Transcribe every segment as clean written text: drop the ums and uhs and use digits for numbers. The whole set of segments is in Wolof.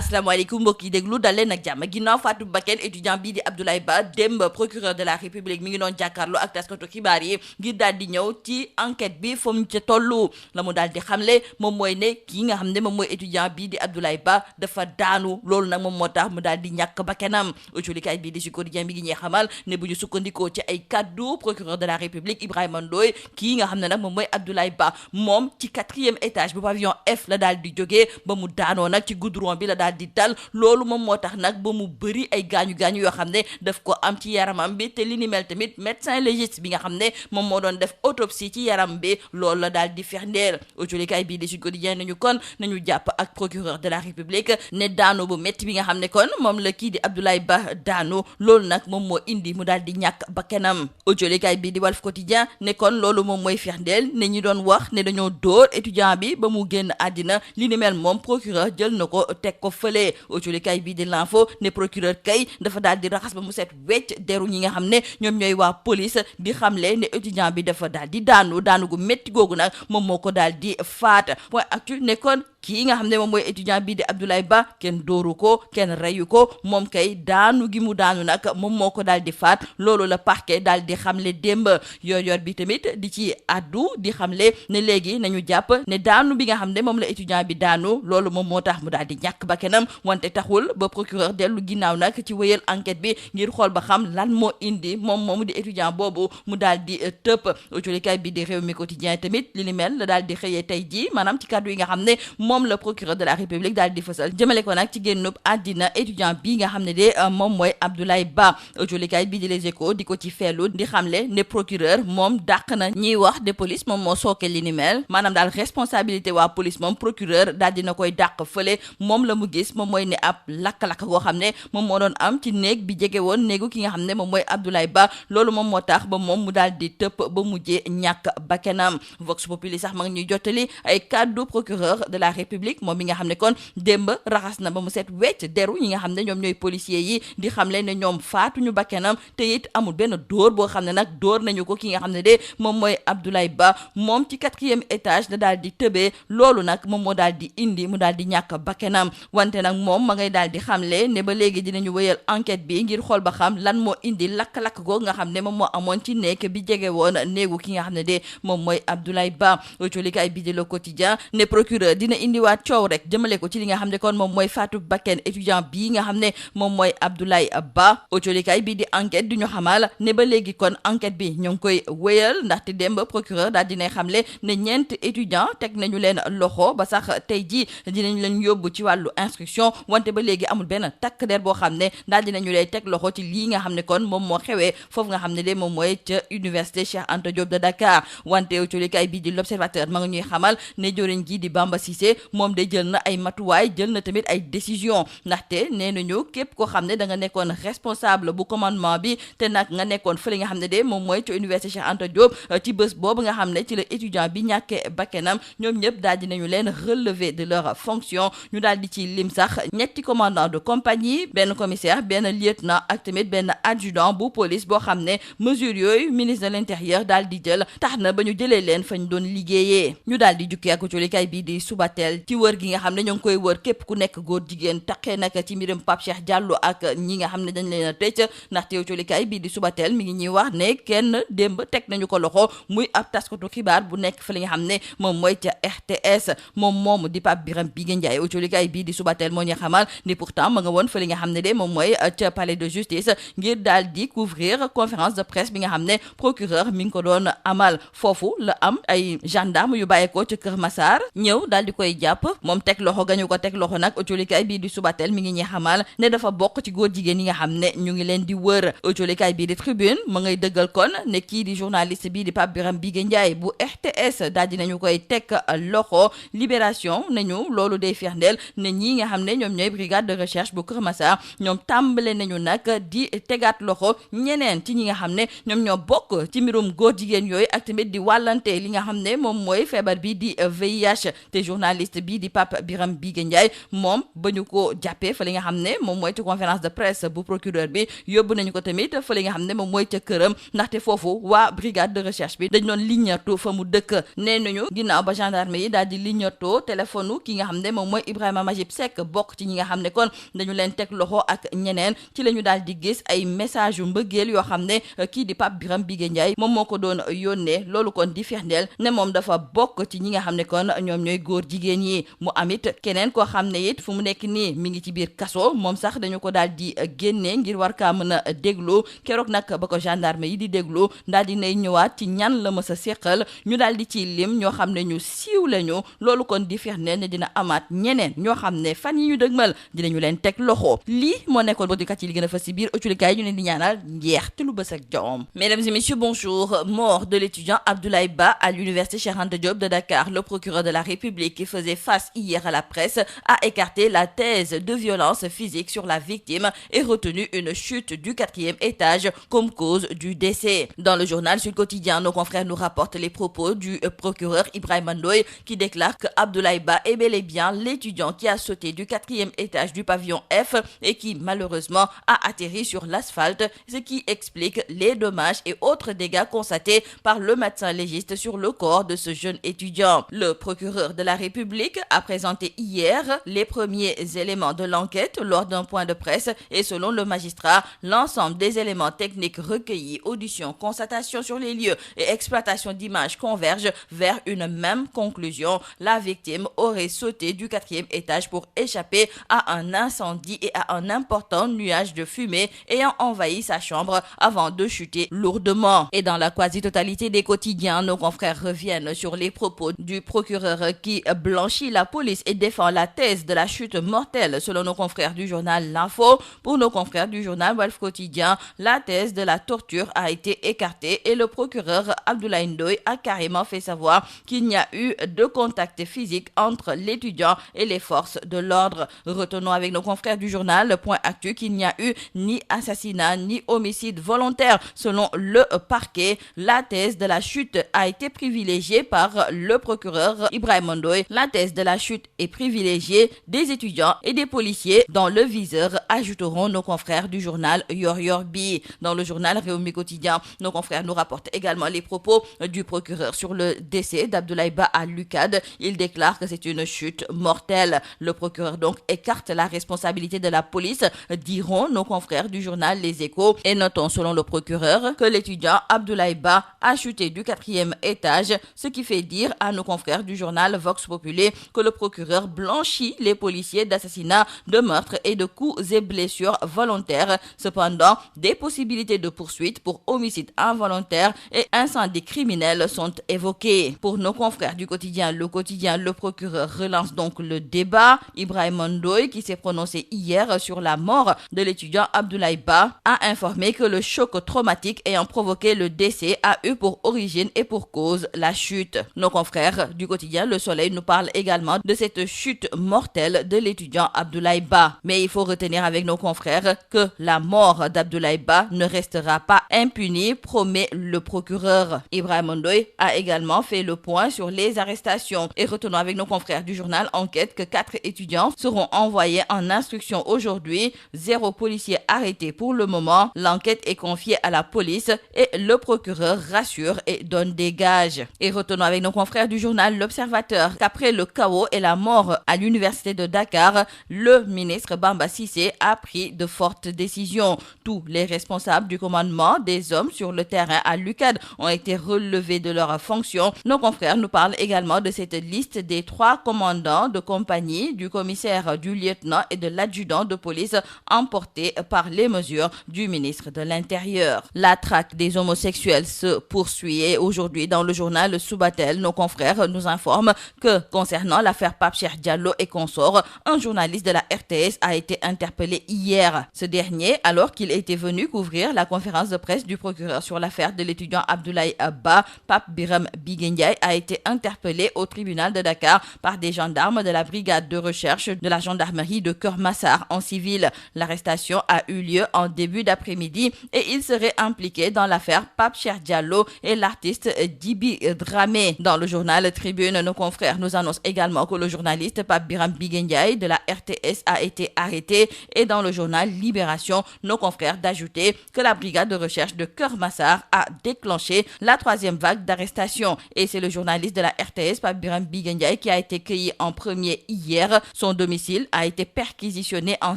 asalaamaaleykum mbokk yi déglu dal leen ak jàmm ginnaaw faatu bakken étudiant bii di Abdoulaye Ba démb procureur de la république mi ngi doon jàkkaarloo ak taskatu xibaar yi ngir daal di ñëw ci enquête bi fa mu ca tollu la mu daal di xamle moom mooy ne kii nga xam ne moom mooy étudiant bii di Abdoulaye Ba dafa daanu loolu nag moom moo tax mu daal di ñàkk bakkenam autolikaay bii di Sud Quotidien bi ngi ñee xamal ne bu ñu sukkandikoo ci ay kaddu procureur de la république Ibrahima Ndoye kii nga xam ne nag moom mooy Abdoulaye Ba moom ci 4e étage bu pavillon F la daal di jógee ba mu daanoo nag ci goudron bi la daal di dal loolu moom moo tax nag ba mu bëri ay gaañu-gaañu yoo xam ne daf ko am ci yaramam bi te li ni mel tamit médecin légiste bi nga xam ne moom moo doon def autopsie ci yaram bi loolu la daal di firndeel autolikaay bii di Sud Quotidien nañu kon nañu jàpp ak procureur de la république ne daanu bu métti bi nga xam ne kon moom la kii di Abdoulaye Ba daanu loolu nag moom moo indi mu daal di ñàkk bakkanam autolikaay bii di Walf Quotidien ne kon loolu moom mooy firndeel ne ñi doon wax ne dañoo dóor étudiant bi ba mu génn àddina li ni mel moom procureur jël na ko teg ko fële autolikaay bii di l'info ne procureur kay dafa daal di raxas ba mu set wecc deru ñi nga xam ne ñoom ñooy waa police di xamle ne étudiant bi dafa daal di daanu gu métti googu nag moom moo ko daal di faat point actu ne kon kii nga xam ne moom mooy étudiant bii di Abdoulaye Ba kenn dóoru ko kenn reyu ko moom kay daanu gi mu daanu nag moom moo ko daal di faat loolu la parquet daal di xamle démb yor bi tamit di ci addu di xamle ne léegi nañu jàpp ne daanu bi nga xam ne moom la étudiant bi daanu loolu moom moo tax mu daal di ñàkk bakkanam wante taxul ba procureur dellu ginnaaw nag ci wéyal enquête bi ngir xool ba xam lan moo indi moom moomu di étudiant boobu mu daal di tëpp autolikaay bi di Rewmi Quotidien tamit li ni mel la daal di xëyee tey jii maanaam ci kàddu yi nga xam ne moom la procureur de la république daal di fësal jëmale ko nag ci génnub àddina étudiant bii nga xam ne de moom mooy Abdoulaye Ba autolikaay bi di Les Échos di ko ci feelu di xamle ne procureur moom dàq na ñiy wax de police moom moo sooke li ni mel maanaam daal responsabilité waa police moom procureur daal dina koy dàq fële moom la mu gis moom mooy ne ab lakk-lakk goo xam ne moom moo doon am ci néeg bi jege woon néegu ki nga xam ne moom mooy Abdoulaye Ba loolu moom moo tax ba moom mu daal di tëpp ba mujjee ñàkk bakkanam Vox Populi sax ma ngi ñuy jottali ay kaddu procureur de la république moom mi nga xam ne kon démb raxas na ba mu set wecc deru ñi nga xam ne ñoom ñooy policiers yi di xamle ne ñoom faatuñu bakkanam te it amul benn dóor boo xam ne nag dóor nañu ko ki nga xam ne de moom mooy Abdoulaye Ba moom ci 4e étage la daal di tëbee loolu nag moom moo daal di indi mu daal di ñàkk bakkanam wante nag moom ma ngay daal di xamle ne ba léegi dinañu wéyal enquête bi ngir xool ba xam lan moo indi lakk-lakk googu nga xam ne moom moo amoon ci nekk bi jege woon néegu ki nga xam ne de moom mooy Abdoulaye Ba autolikaay bi di Le Quotidien ne procureur dina indiwaat coow rek jëmale ko ci li nga xam ne kon moom mooy faatu bakken étudiant bii nga xam ne moom mooy Abdoulaye Ba autolikaay bi di enquête du ñu xamal ne ba léegi kon enquête bi ñoo ngi koy wéyal ndaxte démb procureur daal dinay xamle ne ñeent étudiant teg nañu leen loxo ba sax tey ji dinañ leen yóbbu ci wàllu instruction wante ba léegi amul benn takk der boo xam ne daal dinañu lay teg loxo ci lii nga xam ne kon moom moo xewee foofu nga xam ne de moom mooy ca université Cheikh Anta Diop de Dakar wante autolikaay bi di l'Observateur ma nga ñuy xamal ne joriñ gi di Bamba Cissé moom de jël na ay matuwaay jël na tamit ay décision ndaxte nee nañu képp koo xam ne da nga nekkoon responsable bu commandement bi te nag nga nekkoon fële nga xam ne de moom mooy ca université Cheikh Anta Diop ci bés boobu nga xam ne ci la étudiant bi ñàkkee bakkanam ñoom ñëpp daal dinañu leen relever de leur fonction ñu daal di ci lim sax ñetti commandant de compagnie benn commissaire benn lieutenant ak tamit benn adjudant bu police boo xam ne mesure yooyu ministre de l'intérieur daal di jël tax na ba ñu jëlee leen fañ doon liggéeyee ñu daal di jukkee ak colikaay bii di Subatel ci wër gi nga xam ne ñoo ngi koy wër képp ku nekk góor jigéen taqee nag ci mbirum Pape Cheikh Diallo ak ñi nga xam ne dañ leen a tëj ndaxte colikaay bii di Subatel mi ngi ñuy wax ne kenn démb teg nañu ko loxo muy ab taskatu xibaar bu nekk fa li nga xam ne moom mooy ca RTS moom moomu di Pape Birame Bigué Ndiaye colikaay bii di Subatel moo ñu xamal ni pourtant ma nga woon fa li nga xam ne de moom mooy ca palais de justice ngir daal di couvrir conférence de presse bi nga xam ne procureur mi ngi ko doon amal foofu la am ay gendarme yu bàyyeekoo ca Kër Massar ñëw daal di koy jàpp moom teg loxo gañu ko teg loxo nag autolikaay bii di Subatel mi ngi ñuy xamal ne dafa bokk ci góor jigéen yi nga xam ne ñu ngi leen di wër autolikaay bii di Tribune ma ngay dëggal kon ne kii di journaliste bii di Pape Birame Bigué Ndiaye bu RTS daal di nañu koy teg loxo Libération nañu loolu day firndeel ne ñii nga xam ne ñoom ñooy brigade de recherche bu Kër Massar ñoom tàmbale nañu nag di tegaat loxo ñeneen ci ñi nga xam ne ñoom ñoo bokk ci mbirum góor jigéen yooyu ak tamit di wàllante li nga xam ne moom mooy feebar bi di VIH te journaliste journaliste bii di Pape Birame Bigué Ndiaye moom ba ñu ko jàppee fa li nga xam ne moom mooy ci conférence de presse bu procureur bi yóbbu nañu ko tamit fa li nga xam ne moom mooy ca këram ndaxte foofu waa brigade de recherche bi dañ doon liñatu fa mu dëkk. nee nañu ginnaaw ba gendarme yi daal di liñatoo téléphone ki nga xam ne moom mooy Ibrahima Majib Seck bokk ci ñi nga xam ne kon dañu leen teg loxo ak ñeneen ci la ñu daal di gis ay message yu mbëggeel yoo xam ne kii di Pape Birame Bigué Ndiaye moom moo ko doon yónnee loolu kon di firndeel ne moom dafa bokk ci ñi nga xam ne kon ñoom ñooy góor jigéen yi. mu amit keneen koo xam ne it fu mu nekk nii mi ngi ci biir kaso moom sax dañu ko daal di génne ngir war kaa mën a déglu keroog nag ba ko gendarme yi di déglu daal di nay ñëwaat ci ñan la mës a séqal ñu daal di ci lim ñoo xam ne ñu siiw lañu loolu kon di firndeel ne dina amaat ñeneen ñoo xam ne fan yi ñu dëgmal dinañu leen teg loxo. lii moo nekkoon bodikat yi li gën a fas si biir ëcculikaay ñu leen di ñaanal njeex te lu bës ak jawam. Mesdames et messieurs, bonjour. Mort de l'étudiant Abdoulaye Ba à l'université Cheikh Anta Diop de Dakar. Le procureur de la République qui faisait face hier à la presse a écarté la thèse de violence physique sur la victime et retenu une chute du 4e étage comme cause du décès. Dans le journal Sud Quotidien, nos confrères nous rapportent les propos du procureur Ibrahima Ndoye qui déclare que Abdoulaye Ba est bel et bien l'étudiant qui a sauté du 4e étage du pavillon F et qui malheureusement a atterri sur l'asphalte, ce qui explique les dommages et autres dégâts constatés par le médecin légiste sur le corps de ce jeune étudiant. Le procureur de la République a présenté hier les premiers éléments de l'enquête lors d'un point de presse et selon le magistrat, l'ensemble des éléments techniques recueillis, audition, constatation sur les lieux et exploitation d'images convergent vers une même conclusion. La victime aurait sauté du 4e étage pour échapper à un incendie et à un important nuage de fumée ayant envahi sa chambre avant de chuter lourdement. Et dans la quasi-totalité des quotidiens, nos confrères reviennent sur les propos du procureur qui blanchit la police et défend la thèse de la chute mortelle selon nos confrères du journal L'Info. Pour nos confrères du journal Walf Quotidien, la thèse de la torture a été écartée et le procureur Abdoulaye Ndoye a carrément fait savoir qu'il n'y a eu de contact physique entre l'étudiant et les forces de l'ordre. Retenons avec nos confrères du journal Le Point Actu qu'il n'y a eu ni assassinat ni homicide volontaire selon le parquet. La thèse de la chute a été privilégiée par le procureur Ibrahima Ndoye. La thèse de la chute est privilégiée des étudiants et des policiers dans le viseur, ajouteront nos confrères du journal Yor Yor Bi. Dans le journal Rewmi Quotidien, nos confrères nous rapportent également les propos du procureur sur le décès d'Abdoulaye Ba à l'UCAD. Il déclare que c'est une chute mortelle. Le procureur donc écarte la responsabilité de la police, diront nos confrères du journal Les Échos. Et notons selon le procureur que l'étudiant Abdoulaye Ba a chuté du 4e étage, ce qui fait dire à nos confrères du journal Vox Populi que le procureur blanchit les policiers d'assassinat, de meurtre et de coups et blessures volontaires. Cependant, des possibilités de poursuite pour homicide involontaire et incendie criminel sont évoquées. Pour nos confrères du quotidien, le procureur relance donc le débat. Ibrahima Ndoye, qui s'est prononcé hier sur la mort de l'étudiant Abdoulaye Ba, a informé que le choc traumatique ayant provoqué le décès a eu pour origine et pour cause la chute. Nos confrères du quotidien Le Soleil nous parlent également de cette chute mortelle de l'étudiant Abdoulaye Ba. Mais il faut retenir avec nos confrères que la mort d'Abdoulaye Ba ne restera pas impunie, promet le procureur. Ibrahima Ndoye a également fait le point sur les arrestations. Et retenons avec nos confrères du journal Enquête que 4 étudiants seront envoyés en instruction aujourd'hui. 0 policier arrêté pour le moment. L'enquête est confiée à la police et le procureur rassure et donne des gages. Et retenons avec nos confrères du journal L'Observateur qu'après le chaos et la mort à l'université de Dakar, le ministre Bamba Cissé a pris de fortes décisions. Tous les responsables du commandement des hommes sur le terrain à l'UCAD ont été relevés de leurs fonctions. Nos confrères nous parlent également de cette liste des 3 commandants de compagnie, du commissaire, du lieutenant et de l'adjudant de police emportés par les mesures du ministre de l'Intérieur. La traque des homosexuels se poursuit et aujourd'hui dans le journal Subatel, nos confrères nous informent que concernant l'affaire Pape Cheikh Diallo et consorts, un journaliste de la RTS a été interpellé hier. Ce dernier, alors qu'il était venu couvrir la conférence de presse du procureur sur l'affaire de l'étudiant Abdoulaye Ba, Pape Birame Bigué Ndiaye a été interpellé au tribunal de Dakar par des gendarmes de la brigade de recherche de la gendarmerie de Keur Massar en civil. L'arrestation a eu lieu en début d'après-midi et il serait impliqué dans l'affaire Pape Cheikh Diallo et l'artiste Djiby Dramé. Dans le journal Tribune, nos confrères nous annoncent annonce également que le journaliste Pape Biram Bigué de la RTS a été arrêté. Et dans le journal Libération, nos confrères d'ajouter que la brigade de recherche de Keur Massar a déclenché la 3e vague d'arrestation. Et c'est le journaliste de la RTS, Pape Biram Bigué, qui a été cueilli en premier hier. Son domicile a été perquisitionné en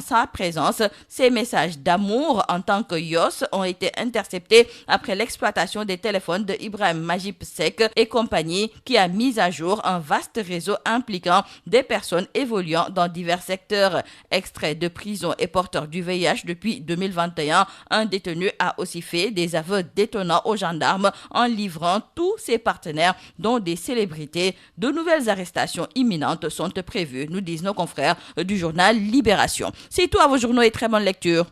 sa présence. Ses messages d'amour en tant que yos ont été interceptés après l'exploitation des téléphones de Ibrahim Majib Seck et compagnie, qui a mis à jour un vaste réseau impliquant des personnes évoluant dans divers secteurs. Extrait de prison et porteur du VIH depuis 2021, un détenu a aussi fait des aveux détonnants aux gendarmes en livrant tous ses partenaires, dont des célébrités. De nouvelles arrestations imminentes sont prévues, nous disent nos confrères du journal Libération. C'est tout à vos journaux et très bonne lecture.